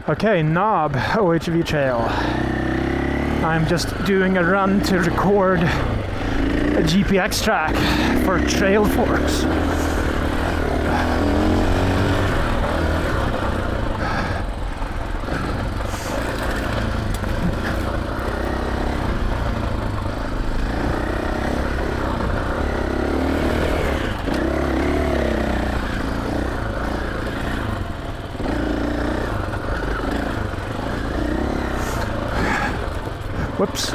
Okay, knob, OHV trail. I'm just doing a run to record a GPX track for trail forks. Whoops.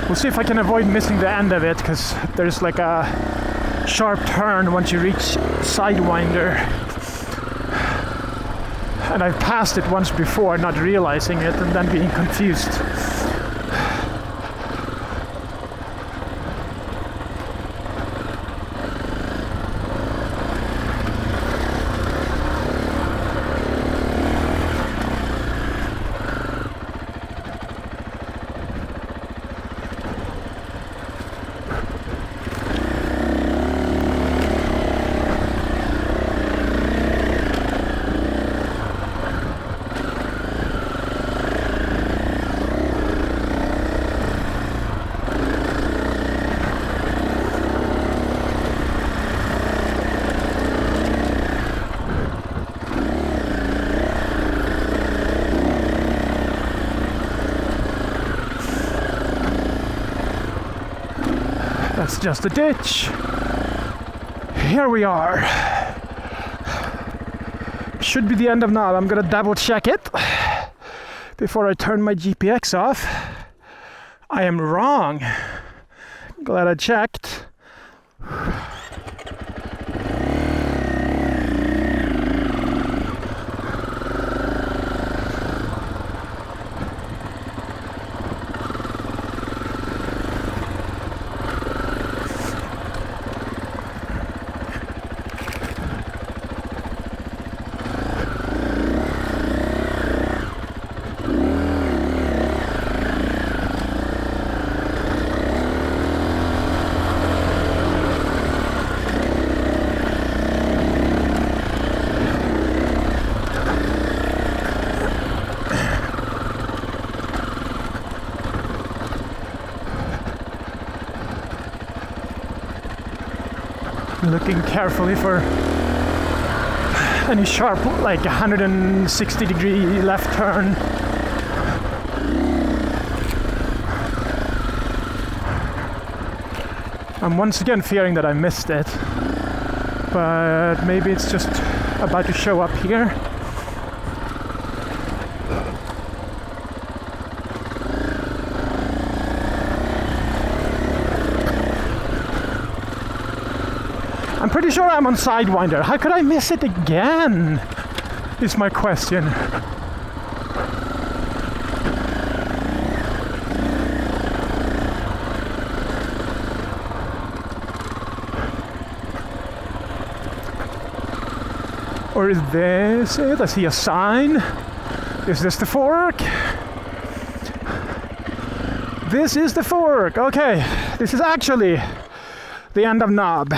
We'll see if I can avoid missing the end of it, because there's like a sharp turn once you reach Sidewinder. And I've passed it once before, not realizing it, and then being confused. That's just a ditch. Here we are. Should be the end of knob. I'm gonna double check it before I turn my GPX off. I am wrong. Glad I checked. Looking carefully for any sharp, like 160-degree left turn. I'm once again fearing that I missed it, but maybe it's just about to show up here. I'm pretty sure I'm on Sidewinder. How could I miss it again? Is my question. Or is this it? I see a sign. Is this the fork? This is the fork. Okay, this is actually the end of knob.